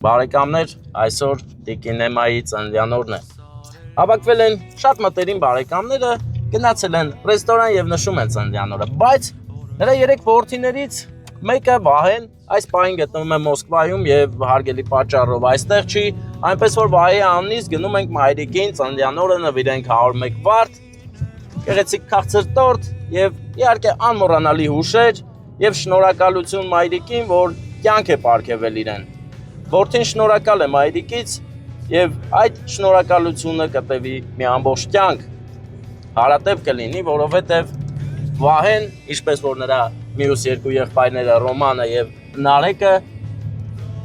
Բարեկամներ, այսօր Տիկինեմայի ծննդյան օրն է։ Հավաքվել են շատ մտերիմ բարեկամները, գնացել են ռեստորան եւ նշում են ծննդյան օրը, բայց նրա 3 որդիներից մեկը Վահեն այս պահին գտնվում է Մոսկվայում եւ հարգելի պատճառով այստեղ չի, այնպես որ Վահեի անունից գնում ենք մայրիկին ծննդյան օրը նվիրենք 101 վարդ, գեղեցիկ քաղցր տորտ եւ իհարկե անմոռանալի հուշեր եւ շնորհակալություն մայրիկին, որ կյանք է պարգևել իրեն։ Որդին շնորհակալ է մայրիկից եւ այդ շնորհակալությունը կտևի մի ամբողջ կյանք։ Հարատև կլինի, որովհետեւ Վահեն, ինչպես որ նրա մյուս երկու եղբայրները Ռոմանը եւ Նարեկը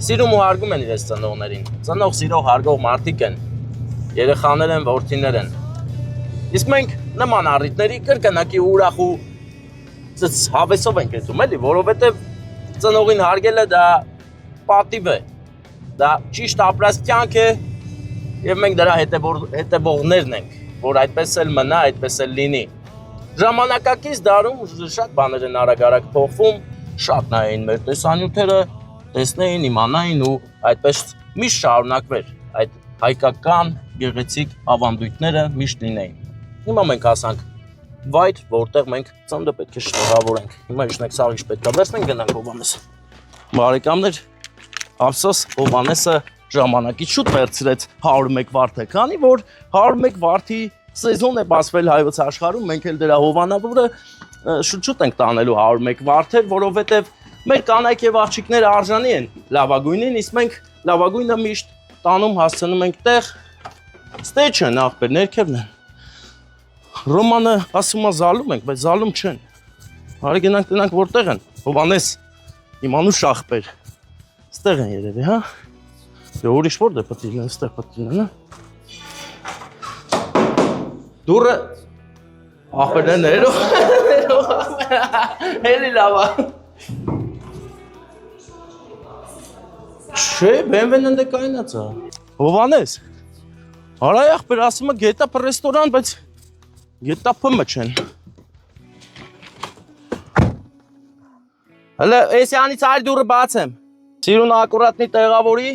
սիրում ու հարգում են իրենց ծնողներին։ Ծնող սիրող հարգող մարդիկ են։ Երեխաներ են, որդիներ են։ Իսկ մենք նման առիթների կրկնակի ուրախ ու հավեսով ենք հետում, էլի, որովհետեւ ծնողին հարգելը դա պատիվ է։ Դա ճիշտ ապրած կյանք է եւ մենք դրա հետևողներն ենք, որ այդպես էլ մնա, այդպես էլ լինի։ Ժամանակակից դարում շատ բաներ են արագ փոխվում, շատ նայեն մեր տեսանյութերը, տեսնեին, իմանային ու այդպես միշտ շարունակվեր այդ հայկական գեղեցիկ ավանդույթները միշտ լինեին։ Հիմա մենք հասանք վայր, որտեղ մենք ծննդը պետք է շնորհավորենք։ Հիմա իշխնեք սաղիչ պետք է վերցնենք, գնանք Հովհաննես։ Բարեկամներ, ափսոս Հովհաննեսը ժամանակից շուտ վերցրեց 101 վարդը, քանի որ 101 վարդի սեզոն է բացվել հայոց աշխարհում, մենք էլ դրա հովանավորը շուտ ենք տանելու 101 վարդեր, որովհետև մեր կանայք եւ աղջիկները արժանի են լավագույնին, իսկ մենք լավագույնը միշտ տանում հասցնում ենք տեղ, ստեյջը ախպեր ներքևն են։ Ռոմանը ասում է զալում ենք, բայց զալում չեն։ Հարի գնանք տնանք որտեղ են։ Հովհաննես, իմ անուշ ախպեր։ Ստեղ են երևի, հա։ Դե ուրիշ որտեղ պետք է լինեն, ստեղ պետք է լինեն, հա։ Դուրը ախպերներով հելի լավա։ Չէ, բենվեն ընդ է կայնացա։ Հովհաննես, հարայ ախպեր ասում է գետապ ռեստորան, բայց գետապը չեն։ Հələ էսյանից այլ դուրը բացեմ։ Սիրուն ակուրատնի տեղավորի։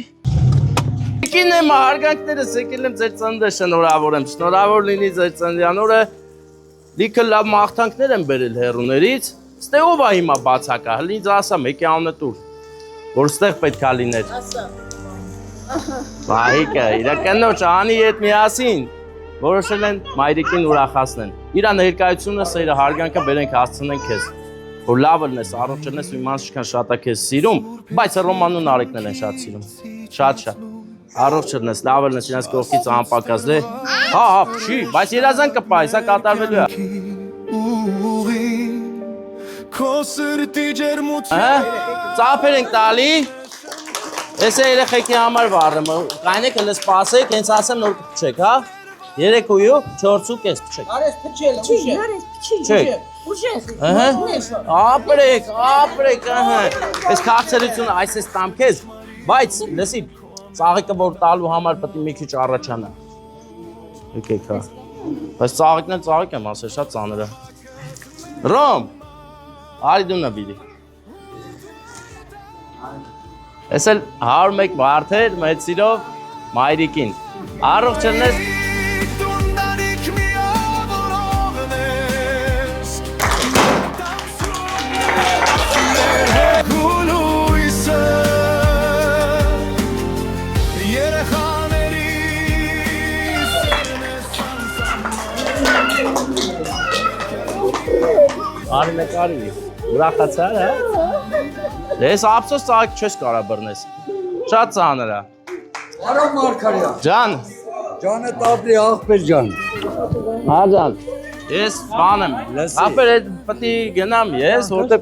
Տիկին եմ հարգանքներս եկել եմ ձեր ծննդը շնորհավորեմ, շնորհավոր լինի ձեր ծննդյան օրը, լիքը լավ մաղթանքներ եմ բերել հեռուներից, ստե ով է հիմա բացակա, հələ ինձ ասա մեկի անունը տուր, որ ստեղ պետք է լիներ։ Ասա։ Վահիկը, իրականոջ անի հետ միասին, որոշել են մայրիկին ուրախացնեն, իրա ներկայությունը, սերը հարգանքը բերենք հասցնենք քեզ, որ լավ լնես, առողջ լնես ու իմանց ինչքան շատ է քեզ սիրում, բայց Ռոմանն ու Նարեկն են շատ սիրում, շատ։ Առողջ լնես, լավ լնես, իրենց կողքից անպակաս դե։ Հա, չի, բայց երազանք կպահի, սա կատարվելու է։ Ծափեր ենք տալի։ Ես է երեխեքի համար վառեմ, կայնեք հլը սպասեք, հենց ասեմ նոր կպչեք, հա։ 3:04 փչեք։ Արես փչել, ուշ է։ Ուշ է։ Ապրեք, ահա։ Այս քաղցրությունը այս է ստամ քեզ, բայց լսի, ծաղիկը որ տալու համար պետք է մի քիչ առաջանա։ Եկեք, հա։ Բայց ծաղիկն էլ ծաղիկ եմ ասել, շատ ծանր է։ Ռոմ, արի դու նվիրի։ Ես էլ 101 վարդեր մեծ սիրով մայրիկին։ Առողջ ելնես։ Արին է կարի, ուրախացար, հա։ Ես ափսոս ծաղիկ չես կարա բռնես, շատ ծանր է։ Արամ Մարգարյան։ Ջան։ Ջանը տապլի աղբեր ջան։ Հա ջան, ես բան եմ, աղբեր էդ պտի գնամ ես, որտեվ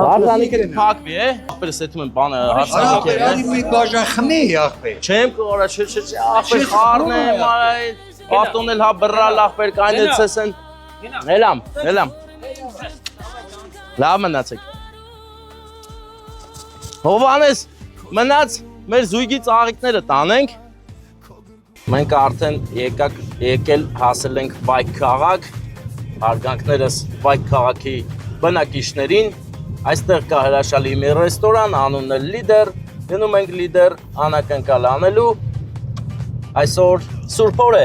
հարցանիքը կփակվի է, աղբերս էթում եմ բանը հարցանիք է։ Աղբեր մի բաժան խմի աղբեր։ Չեմ կորա, չէ, աղբեր խառն եմ, ատոն էլ հա բռալ աղբեր կայնեցես են։ Նելամ։ Լավ մնացեք։ Հովհաննես, մնաց մեր զույգի ծաղիկները տանենք։ Մենք արդեն եկել հասել ենք Վայք քաղաք, հարգանքներս Վայք քաղաքի բնակիչներին, այստեղ կա հրաշալի մի ռեստորան, անունն է Լիդեր, գնում ենք լիդեր անակնկալ անելու, այսօր Սուրբ օր է,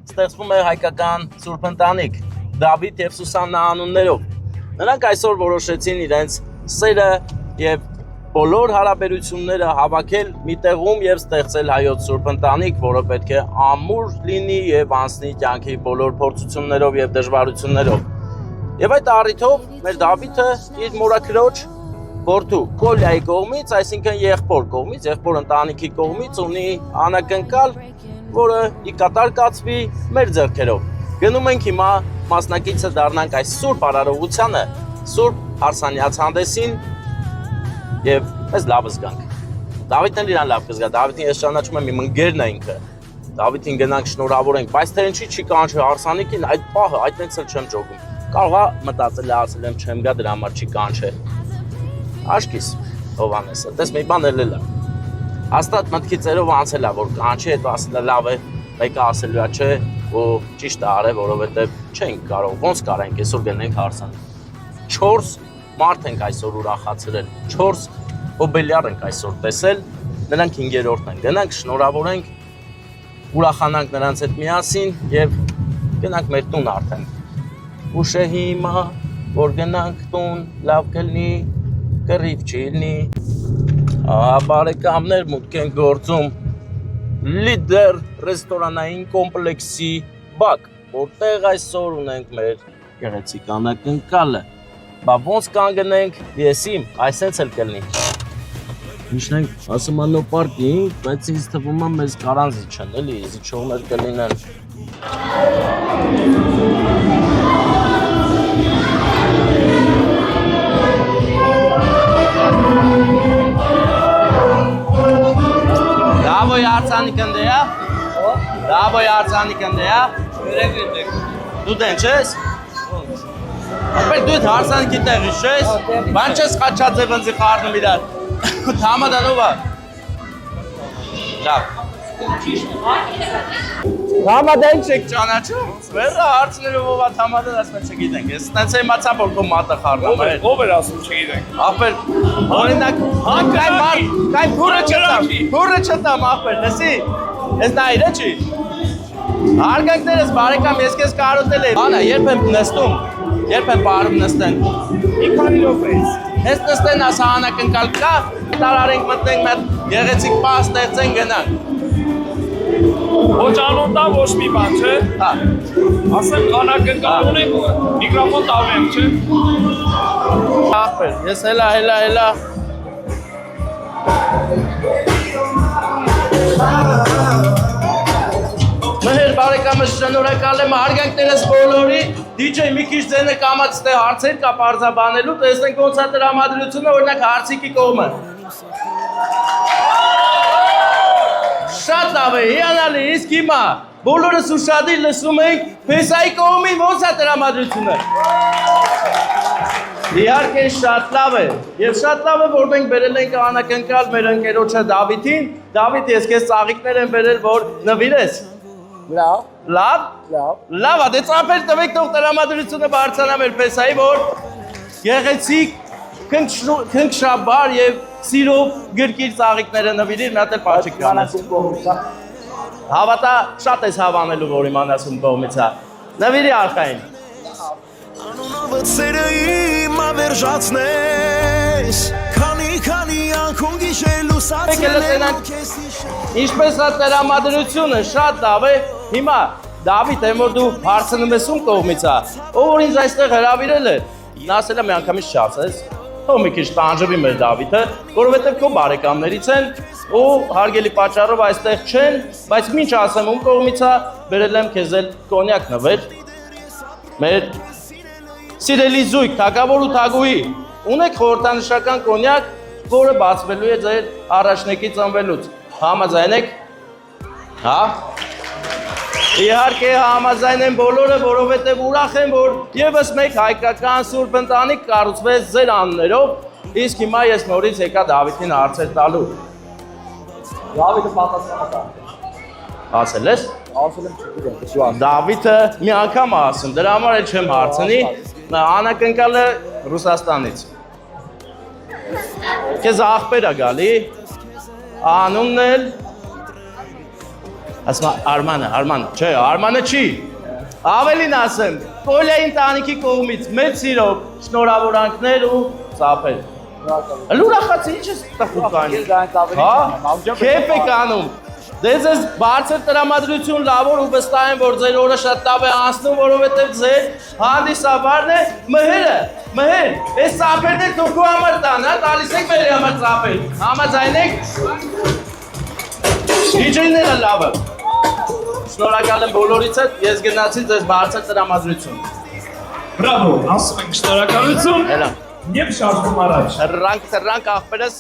ստեղծվում է հայկական Սուրբ ընտանիք, Դավիթ և Սուսաննա անուններով, նրանք այսօր որոշեցին իրենց սերը և բոլոր հարաբերությունները հավաքել մի տեղում և ստեղծել հայոց Սուրբ ընտանիք, որը պետք է ամուր լինի և անցնի կյանքի բոլոր փորձություններով և դժվարություններով։ Եվ այդ առիթով մեր Դավիթը իր մորաքրոջ որդու Կոլյայի կողմից, այսինքն եղբոր կողմից, եղբոր ընտանիքի կողմից ունի անակնկալ, որը ի կատար կացվի մեր ձեռքերով։ Գնում ենք հիմա մասնակիցը դառնանք այս սուրբ արարողությանը, սուրբ հարսանյաց հանդեսին և մեզ լավ զգանք։ Դավիթն էլ իրան լավ կզգա, Դավիթին ես ճանաչում եմ իմ ընկերն է ինքը։ Դավիթին գնանք շնորհավորենք, բայց թե ինչի չի կանչի հարսանիքին, այդ պահը, այդտենց էլ չեմ ջոգում։ Կարող է մտածել է, ասել եմ չեմ գա, դրա համար չի կանչել։ Աշկիս, Հովհաննեսը, տես մի բան էլ է։ Հաստատ մտքի ծերով անցել է, որ կանչի, հետո ասել է լավ է, մեկը ասելու է չէ, ու ճիշտ է արել, որովհետև չենք կարող, ոնց կարենք այսօր գնենք հարսանիք։ 4 մարդ ենք այսօր ուրախացրել, 4 հոբելյար ենք այսօր տեսել, նրանք 5-րդն են, գնանք շնորհավորենք, ուրախանանք նրանց հետ միասին և գնանք մեր տուն արդեն։ Ուշ է հիմա, որ գնանք տուն, լավ կլինի, կռիվ չի լինի։ Բարեկամներ մուտք են գործում լիդեր ռեստորանային կոմպլեքսի բակ, որտեղ այսօր ունենք մեր գեղեցիկ անակնկալը։ Բա ոնց կանգնենք, ես իմ, այսենց էլ կլինի։ Միշտ ենք ասում անո պարկինգ, բայց ինձ թվում է մեզ կարան զիջան, էլի, զիջողներ կլինեն։ Դավոյ արցանիք ընդեյա։ Դավոյ արցանիք ընդեյա։ Դու դեն չես։ Ապեր դու այդ հարցանիքի տեղից չես։ Բան չես խաչած է վնձի խարնում իրար։ Թամադանովա։ Լավ։ Թամադան չեք ճանաչում։ Վերա հարցներով ովա թամադան ասում չգիտենք։ Ես տենց եմ ացա որ քո մատը խառնում է։ Ով էր ասում չգիտենք։ Ապեր օրինակ կայ փուրը չտամ ապեր, լսի։ Ես նա իրը չի։ Հարգանքներս բարեկամ, ես քեզ կարոտել եմ։ Անա, երբ եմ նստում, երբ եմ բարում նստեն։ Մի քանի րոպեից։ Ես նստեն ասա անակնկալ կա, տարարենք մտնենք մեր գեղեցիկ պահ ստեղծենք գնանք։ Ոչ անոն տա ոչ մի բան, չէ։ Հա։ Ասեմ անակնկալ ունենք, միկրոֆոն տավենք, չէ։ Ապեր, ես հելա։ Մեր բարեկամս շնորհակալ եմ, հարգանքներս բոլորի, DJ մի քիչ ձենը կամաց ստե հարցեր կա պարզաբանելու, տեսնենք ոնց է տրամադրությունը, օրինակ հարցիկի կողմը։ Շատ լավ է, հիանալի, իսկ հիմա բոլորս ուշադիր լսում ենք Փեսայի կողմին ոնց է տրամադրությունը։ Իհարկե շատ լավ է, և շատ լավ է, որ մենք բերել ենք անակնկալ մեր ընկերոջը Դավիթին։ Դավիթ, ես քեզ ծաղիկներ եմ բերել, որ նվիրես։ Լավ։ Լավ։ Լավ, դե ծափեր տվեք թող տրամադրությունը բարձրանա մեր Փեսայի, որ գեղեցիկ, քնքշաբար և սիրով գրկիր ծաղիկները նվիրիր, մի հատ էլ պաչիկ կանես։ Հավատա շատ ես հավանելու, որ իմանաս ում կողմից է։ Նվիրի արխային։ Անունովդ սերը իմ ավերջացնես, քանի անգում գիշելու սացնելով քեզ իշել։ Ինչպես է տրամադրությունը, շատ լավ է։ Հիմա, Դավիթ, եմ որ դու հարցնում ես ում կողմից է, ով որ ինձ այստեղ հրավիրել է, նա ասել է մի անգամից չասես, թող մի քիչ տանջվի մեր Դավիթը, որովհետև քո բարեկամներից են ու հարգելի պատճառով այստեղ չեն, բայց ինչ ասեմ ում կողմից է, բերել եմ քեզ էլ կոնյակ նվեր, մեր սիրելի զույգ, թագավոր ու թագուհի, ունեք խորհրդանշական կոնյակ, որը բացվելու է ձեր առաջնեկի ծնվելուց, համաձայն եք, հա? Իհարկե համաձայն են բոլորը, որովհետև ուրախ են, որ ևս մեկ հայկական սուրբ ընտանիք կառուցվեց ձեր անուններով, իսկ հիմա ես նորից եկա Դավիթին հարցեր տալու։ Դավիթը պատասխանը տա։ Ասել ես։ Ասել եմ չգիտեմ։ Դավիթը մի անգամ ասում, դրա համար էլ չեմ հարցնի, անակնկալը Ռուսաստանից։ Քեզ աղբեր է գալի։ Անունն էլ ասма Արմանը, չէ, Արմանը չի։ Ավելին ասեմ, Կոլյայի ընտանիքի կողմից մեծ սիրով, շնորհավորանքներ ու ծափեր։ Լուրախացի ինչ ես տխուր կանի։ Հա, քեֆ եք անում։ Դեզ ես բարձր տրամադրություն լավոր ու վստահ եմ, որ ձեր օրը շատ լավ է անցնում, որովհետև ձեր հանդիսավարն է Մհեր, այս ծափերն եք դուք ու համար տան, հա, տալիս եք մեր համար ծափեր, համաձայն եք։ DJ-ները լավը։ Շնորհակալ եմ բոլորից հետ, ես գնացի ձեզ բարձր տրամադրություն։ Բրավո, ասում ենք շնորհակալություն։ Հելա։ Եվ շարժվում առաջ։ Հրանք աղբերս